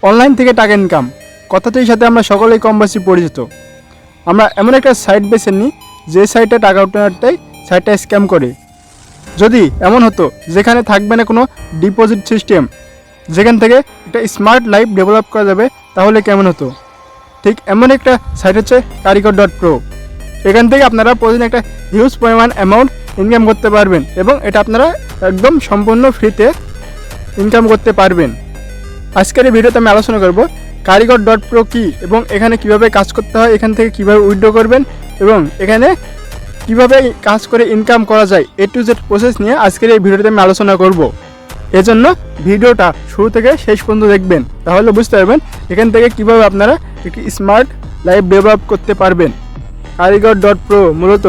Online থেকে টাকা income কথাটির সাথে আমরা সকলেই কম বেশি পরিচিত। আমরা এমন একটা সাইট বেছে নিই যে সাইটে টাকা ওঠানোটাই সাইটটা স্ক্যাম করে। যদি এমন হতো যেখানে থাকবে না কোনো ডিপোজিট সিস্টেম, যেখান থেকে একটা স্মার্ট লাইফ ডেভেলপ করা যাবে, তাহলে কেমন হতো? ঠিক এমন একটা সাইট হচ্ছে Karyger.pro। এখান থেকে আপনারা প্রতিদিন একটা হিউজ পরিমাণ অ্যামাউন্ট ইনকাম করতে পারবেন এবং এটা আপনারা একদম সম্পূর্ণ ফ্রিতে ইনকাম করতে পারবেন। আজকের এই ভিডিওতে আমি আলোচনা করব Karyger.pro কী এবং এখানে কিভাবে কাজ করতে হয়, এখান থেকে কিভাবে উইথড্র করবেন এবং এখানে কিভাবে কাজ করে ইনকাম করা যায়, A to Z প্রসেস নিয়ে আজকের এই ভিডিওতে আমি আলোচনা করব। এজন্য ভিডিওটা শুরু থেকে শেষ পর্যন্ত দেখবেন, তাহলে বুঝতে পারবেন এখান থেকে কিভাবে আপনারা একটি স্মার্ট লাইফ ডেভেলপ করতে পারবেন। Karyger.pro মূলত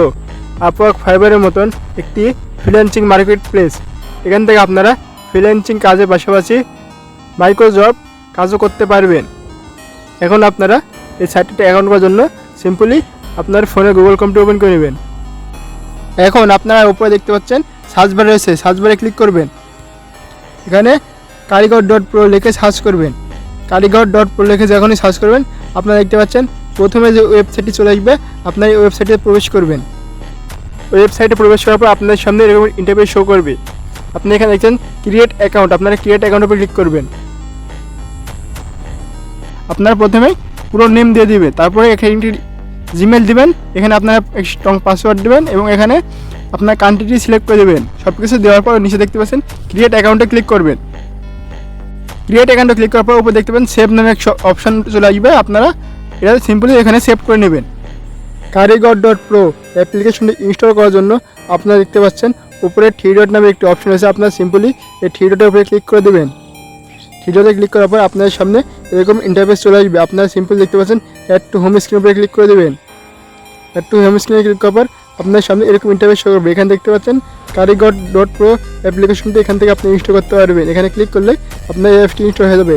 আপওয়ার্ক, ফাইবারের মতন একটি ফ্রিল্যান্সিং মার্কেট প্লেস। এখান থেকে আপনারা ফ্রিল্যান্সিং কাজের পাশাপাশি মাইক্রো জব কাজও করতে পারবেন। এখন আপনারা এই সাইটটিতে অ্যাকাউন্ট করার জন্য সিম্পলি আপনার ফোনে গুগল ক্রোমটি ওপেন করে নেবেন। এখন আপনারা উপরে দেখতে পাচ্ছেন সার্চ বার রয়েছে, সার্চ বারে ক্লিক করবেন। এখানে Karyger.pro লিখে সার্চ করবেন। Karyger.pro লিখে যখনই সার্চ করবেন আপনারা দেখতে পাচ্ছেন প্রথমে যে ওয়েবসাইটটি চলে আসবে, আপনার এই ওয়েবসাইটে প্রবেশ করবেন। ওয়েবসাইটে প্রবেশ করার পর আপনাদের সামনে এরকম ইন্টারফেস শো করবে। আপনি এখানে দেখছেন ক্রিয়েট অ্যাকাউন্ট, আপনারা ক্রিয়েট অ্যাকাউন্টের উপর ক্লিক করবেন। আপনারা প্রথমে পুরো নেম দিয়ে দিবে, তারপরে এখানে জিমেল দিবেন, এখানে আপনারা স্ট্রং পাসওয়ার্ড দেবেন এবং এখানে আপনার কান্ট্রিটি সিলেক্ট করে দেবেন। সব কিছু দেওয়ার পর নিচে দেখতে পাচ্ছেন ক্রিয়েট অ্যাকাউন্টে ক্লিক করবেন। ক্রিয়েট অ্যাকাউন্টে ক্লিক করার পর উপরে দেখতে পাবেন সেভ নামে এক অপশন চলে আসবে, আপনারা এটা সিম্পলি এখানে সেভ করে নেবেন। Karyger.pro অ্যাপ্লিকেশনটি ইনস্টল করার জন্য আপনারা দেখতে পাচ্ছেন উপরে থ্রি ডট নামে একটি অপশন আছে, আপনারা সিম্পলি এই থ্রি ডটের উপরে ক্লিক করে দেবেন। থ্রি ডটে ক্লিক করার পর আপনাদের সামনে এরকম ইন্টারফেস চলে আসবে। আপনারা সিম্পলি দেখতে পাচ্ছেন অ্যাড টু হোম স্ক্রিনের উপরে ক্লিক করে দেবেন। অ্যাড টু হোম স্ক্রিনে ক্লিক করার পর আপনার সামনে এরকম ইন্টারফেস শো করবে। এখানে দেখতে পাচ্ছেন Karyger.pro অ্যাপ্লিকেশনটি এখান থেকে আপনি ইনস্টল করতে পারবেন। এখানে ক্লিক করলে আপনার অ্যাপসটি ইনস্টল হয়ে যাবে।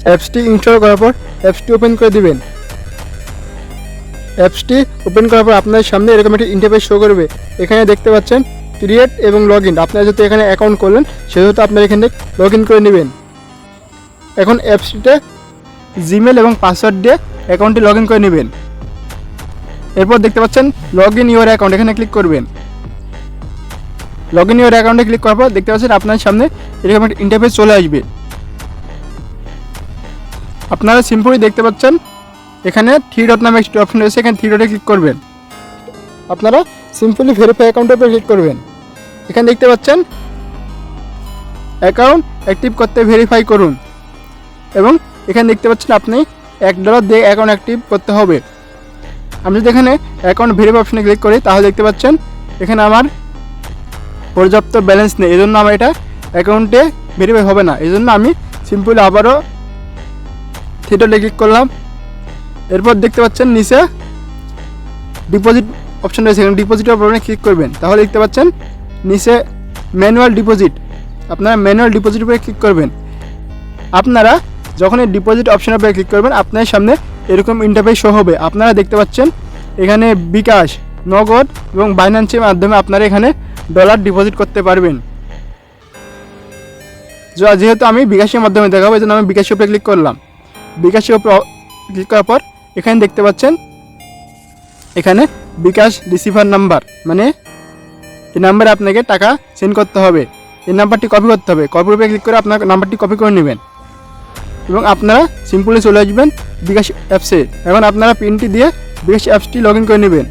অ্যাপসটি ইনস্টল করার পর অ্যাপসটি ওপেন করে দিবেন। অ্যাপসটি ওপেন করার পর আপনার সামনে এরকম একটি ইন্টারফেস শো করবে। এখানে দেখতে পাচ্ছেন ক্রিয়েট এবং লগ ইন। আপনারা যেহেতু এখানে অ্যাকাউন্ট করলেন সেহেতু আপনারা এখানে লগ ইন করে নেবেন। এখন অ্যাপসটিতে জিমেল এবং পাসওয়ার্ড দিয়ে অ্যাকাউন্টটি লগ ইন করে নেবেন। এরপর দেখতে পাচ্ছেন লগ ইন ইউর অ্যাকাউন্ট, এখানে ক্লিক করবেন। লগ ইন ইউর অ্যাকাউন্টে ক্লিক করার পর দেখতে পাচ্ছেন আপনার সামনে এরকম একটা ইন্টারফেস চলে আসবে। আপনারা সিম্পলি দেখতে পাচ্ছেন এখানে থ্রি ডট নামে একটি অপশন রয়েছে, এখানে থ্রি ডটে ক্লিক করবেন। আপনারা সিম্পলি ভেরিফাই অ্যাকাউন্টের উপরে ক্লিক করবেন। এখানে দেখতে পাচ্ছেন অ্যাকাউন্ট অ্যাক্টিভ করতে ভেরিফাই করুন এবং এখানে দেখতে পাচ্ছেন আপনি $1 দিয়ে অ্যাকাউন্ট অ্যাক্টিভ করতে হবে। আমি যদি এখানে অ্যাকাউন্ট ভেরিফাই অপশনে ক্লিক করি তাহলে দেখতে পাচ্ছেন এখানে আমার পর্যাপ্ত ব্যালেন্স নেই, এজন্য আমার এটা অ্যাকাউন্টে ভেরিফাই হবে না। এজন্য আমি সিম্পলি আবারও থ্রি ডটে ক্লিক করলাম। এরপর দেখতে পাচ্ছেন নিচে ডিপোজিট অপশন রয়েছে, এখানে ডিপোজিটের অপশনে ক্লিক করবেন। তাহলে দেখতে পাচ্ছেন নিচে ম্যানুয়াল ডিপোজিট, আপনারা ম্যানুয়াল ডিপোজিটের উপরে ক্লিক করবেন। আপনারা যখন এই ডিপোজিট অপশনের উপরে ক্লিক করবেন আপনার সামনে এরকম ইন্টারফেস শো হবে। আপনারা দেখতে পাচ্ছেন এখানে বিকাশ, নগদ এবং বাইন্যান্সের মাধ্যমে আপনারা এখানে ডলার ডিপোজিট করতে পারবেন। যেহেতু আমি বিকাশের মাধ্যমে দেখাবো এই জন্য আমি বিকাশের উপরে ক্লিক করলাম। বিকাশের উপরে ক্লিক করার পর এখানে দেখতে পাচ্ছেন এখানে বিকাশ রিসিভার নাম্বার, মানে এই নাম্বারে আপনাকে টাকা সেন্ড করতে হবে। এই নাম্বারটি কপি করতে হবে। কপির উপরে ক্লিক করে আপনার নাম্বারটি কপি করে নেবেন এবং আপনারা সিম্পলি চলে আসবেন বিকাশ অ্যাপসে। এখন আপনারা পিনটি দিয়ে বিকাশ অ্যাপসটি লগ ইন করে নেবেন।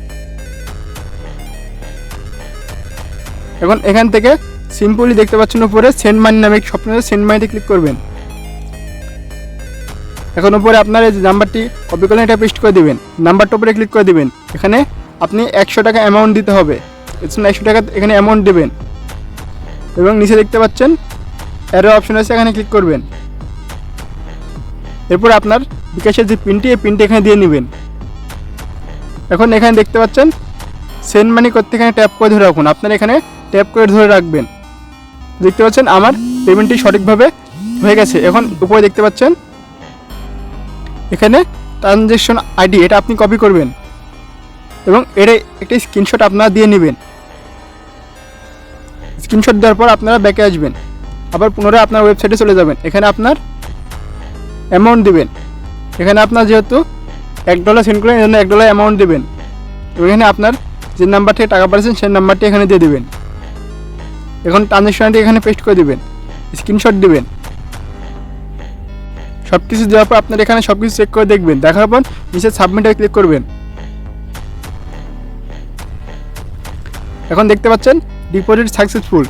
এখন এখান থেকে সিম্পলি দেখতে পাচ্ছেন উপরে সেন্ড মানি নামে একটি অপশন আছে, সেন্ড মানিতে ক্লিক করবেন। এখন উপরে আপনার এই নাম্বারটি কপি করলেন এটা পেস্ট করে দেবেন। নাম্বারটার উপরে ক্লিক করে দেবেন। এখানে আপনি 100 টাকা অ্যামাউন্ট দিতে হবে, এর জন্য 100 টাকা এখানে অ্যামাউন্ট দেবেন এবং নিচে দেখতে পাচ্ছেন অ্যারো অপশন আছে, এখানে ক্লিক করবেন। এরপর আপনার বিকাশের যে পিনটি এই পিনটি এখানে দিয়ে নেবেন। এখন এখানে দেখতে পাচ্ছেন সেন্ড মানি করতে এখানে ট্যাপ করে ধরে রাখুন। আপনারা এখানে ট্যাপ করে ধরে রাখবেন। দেখতে পাচ্ছেন আমার পেমেন্টটি সঠিকভাবে হয়ে গেছে। এখন উপরে দেখতে পাচ্ছেন এখানে ট্রানজ্যাকশন আইডি, এটা আপনি কপি করবেন এবং এর একটি স্ক্রিনশট আপনারা দিয়ে নেবেন। স্ক্রিনশট দেওয়ার পর আপনারা ব্যাকে আসবেন, আবার পুনরায় আপনার ওয়েবসাইটে চলে যাবেন। এখানে আপনার অ্যামাউন্ট দিবেন। এখানে আপনার যেহেতু $1 সেন্ড করেন, এই জন্য $1 অ্যামাউন্ট দেবেন। এখানে আপনার যে নাম্বার থেকে টাকা পাঠাচ্ছেন সেই নাম্বারটি এখানে দিয়ে দেবেন। এখন ট্রানজ্যাকশনটি এখানে পেস্ট করে দেবেন, স্ক্রিনশট দিবেন। সব কিছু দেওয়ার পর আপনার এখানে সব কিছু চেক করে দেখবেন। দেখার পর নিচে সাবমিটে ক্লিক করবেন। এখন দেখতে পাচ্ছেন ডিপোজিট সাকসেসফুল।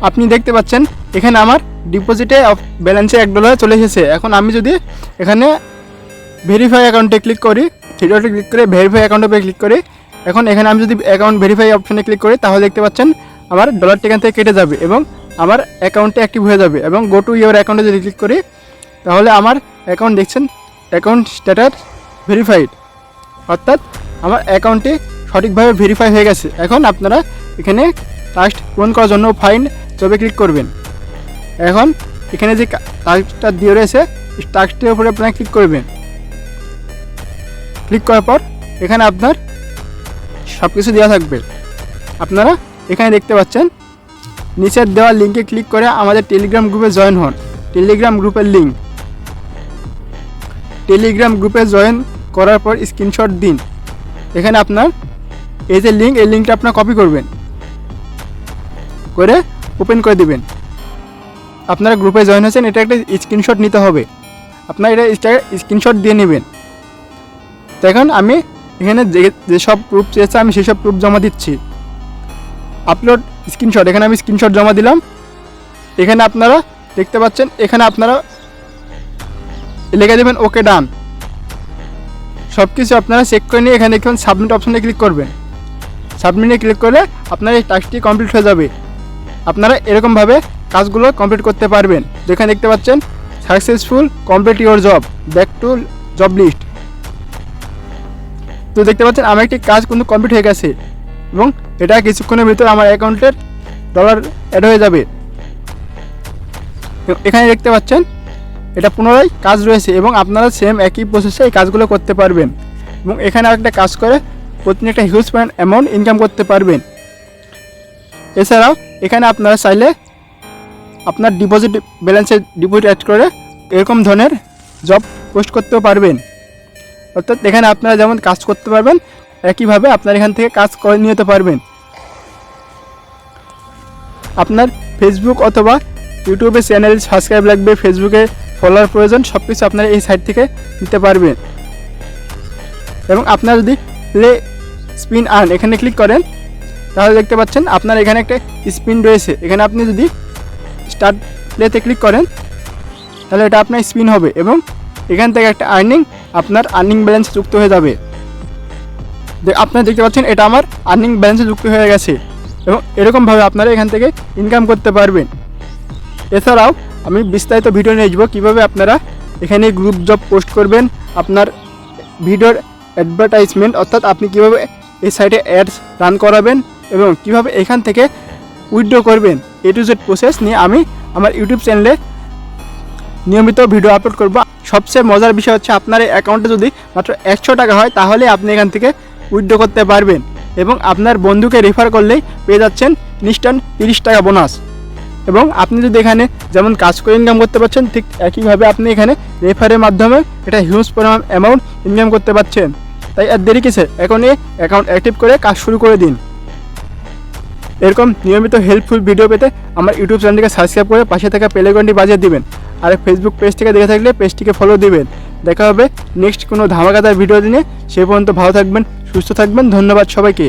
আপনি দেখতে পাচ্ছেন এখানে আমার ডিপোজিটে ব্যালেন্সে $1 চলে এসেছে। এখন আমি যদি এখানে ভেরিফাই অ্যাকাউন্টে ক্লিক করি, থ্রিডটে ক্লিক করে ভেরিফাই অ্যাকাউন্টে ক্লিক করি, এখন এখানে আমি যদি অ্যাকাউন্ট ভেরিফাই অপশনে ক্লিক করি তাহলে দেখতে পাচ্ছেন আমার ডলারটি এখান থেকে কেটে যাবে এবং আমার অ্যাকাউন্টে অ্যাক্টিভ হয়ে যাবে। এবং গো টু ইওর অ্যাকাউন্টে যদি ক্লিক করি তাহলে আমার অ্যাকাউন্ট দেখছেন অ্যাকাউন্ট স্ট্যাটাস ভেরিফাইড, অর্থাৎ আমার অ্যাকাউন্টটি সঠিকভাবে ভেরিফাই হয়ে গেছে। এখন আপনারা এখানে টাস্ক পূরণ করার জন্য ফাইন্ড জবে ক্লিক করবেন। এখন এখানে যে টাস্কটা দিয়ে রয়েছে টাস্কটির উপরে আপনারা ক্লিক করবেন। ক্লিক করার পর এখানে আপনার সব কিছু দেওয়া থাকবে। আপনারা এখানে দেখতে পাচ্ছেন নিচের দেওয়া লিঙ্কে ক্লিক করে আমাদের টেলিগ্রাম গ্রুপে জয়েন হন। টেলিগ্রাম গ্রুপের লিঙ্ক, টেলিগ্রাম গ্রুপে জয়েন করার পর স্ক্রিনশট দিন। এখানে আপনার এই যে লিঙ্ক, এই লিঙ্কটা আপনার কপি করবেন, করে ওপেন করে দিবেন। আপনারা গ্রুপে জয়েন হয়েছেন, এটা একটা স্ক্রিনশট নিতে হবে। আপনারা এটা স্ক্রিনশট দিয়ে নেবেন। তো এখন আমি এখানে যেসব প্রুফ চেয়েছে আমি সেসব প্রুফ জমা দিচ্ছি। আপলোড স্ক্রিনশট, এখানে আমি স্ক্রিনশট জমা দিলাম। এখানে আপনারা দেখতে পাচ্ছেন এখানে আপনারা লিখে দেবেন ওকে ডান। সব কিছু আপনারা চেক করে নিয়ে এখানে দেখুন সাবমিট অপশনে ক্লিক করবেন। সাবমিটে ক্লিক করলে আপনার এই টাস্কটি কমপ্লিট হয়ে যাবে। আপনারা এরকমভাবে কাজগুলো কমপ্লিট করতে পারবেন। যেখানে দেখতে পাচ্ছেন successful complete your job, back to job list. তো দেখতে পাচ্ছেন আমার একটি কাজ কিন্তু কমপ্লিট হয়ে গেছে এবং এটা কিছুক্ষণের ভিতরে আমার অ্যাকাউন্টের ডলার অ্যাড হয়ে যাবে। এখানে দেখতে পাচ্ছেন এটা পুনরায় কাজ রয়েছে এবং আপনারা সেম একই প্রসেসে এই কাজগুলো করতে পারবেন এবং এখানে আরেকটা কাজ করে প্রতিদিন একটা হিউজ অ্যামাউন্ট ইনকাম করতে পারবেন। এছাড়াও এখানে আপনারা চাইলে আপনার ডিপোজিট ব্যালেন্সে ডিপোজিট অ্যাড করে এরকম ধরনের জব পোস্ট করতেও পারবেন। অর্থাৎ এখানে আপনারা যেমন কাজ করতে পারবেন একইভাবে আপনার এখান থেকে কাজ করে নিতে পারবেন। আপনার ফেসবুক অথবা ইউটিউবে চ্যানেল সাবস্ক্রাইব লাগবে, ফেসবুকে ফলোয়ার প্রয়োজন, সব কিছু আপনারা এই সাইট থেকে নিতে পারবেন। এবং আপনারা যদি প্লে স্পিন আর্ন এখানে ক্লিক করেন তাহলে দেখতে পাচ্ছেন আপনার এখানে একটা স্পিন রয়েছে। এখানে আপনি যদি স্টার্ট প্লেতে ক্লিক করেন তাহলে এটা আপনার স্পিন হবে এবং এখান থেকে একটা আপনার আর্নিং ব্যালেন্সে যুক্ত হয়ে যাবে। আপনারা দেখতে পাচ্ছেন এটা আমার আর্নিং ব্যালেন্সে যুক্ত হয়ে গেছে এবং এরকমভাবে আপনারা এখান থেকে ইনকাম করতে পারবেন। এছাড়াও আমি বিস্তারিত ভিডিও নিয়ে আসবো কীভাবে আপনারা এখানে গ্রুপ জব পোস্ট করবেন, আপনার ভিডিওর অ্যাডভার্টাইজমেন্ট অর্থাৎ আপনি কীভাবে এই সাইটে অ্যাডস রান করাবেন এবং কীভাবে এখান থেকে উইথড্র করবেন, A to Z প্রসেস নিয়ে আমি আমার ইউটিউব চ্যানেলে নিয়মিত ভিডিও আপলোড করব। সবচেয়ে মজার বিষয় হচ্ছে আপনার এই অ্যাকাউন্টে যদি মাত্র 100 টাকা হয় তাহলে আপনি এখান থেকে উইথড্র করতে পারবেন এবং আপনার বন্ধুকে রেফার করলেই পেয়ে যাচ্ছেন ইনস্ট্যান্ট 30 টাকা বোনাস। এবং আপনি যদি এখানে যেমন কাজ করে ইনকাম করতে পারছেন ঠিক একইভাবে আপনি এখানে রেফারের মাধ্যমে এটা হিউজ পরিমাণ অ্যামাউন্ট ইনকাম করতে পারছেন। তাই আর দেরি কিসের, এখন এই অ্যাকাউন্ট অ্যাক্টিভ করে কাজ শুরু করে দিন। এরকম নিয়মিত হেল্পফুল ভিডিও পেতে আমার ইউটিউব চ্যানেলটিকে সাবস্ক্রাইব করে পাশে থাকা বেল আইকনটি বাজিয়ে দিবেন। আর ফেসবুক পেজ থেকে দেখে থাকলে পেজটিকে ফলো দিবেন। দেখা হবে নেক্সট কোনো ধামাকাদার ভিডিও নিয়ে। সে পর্যন্ত ভালো থাকবেন, সুস্থ থাকবেন। ধন্যবাদ সবাইকে।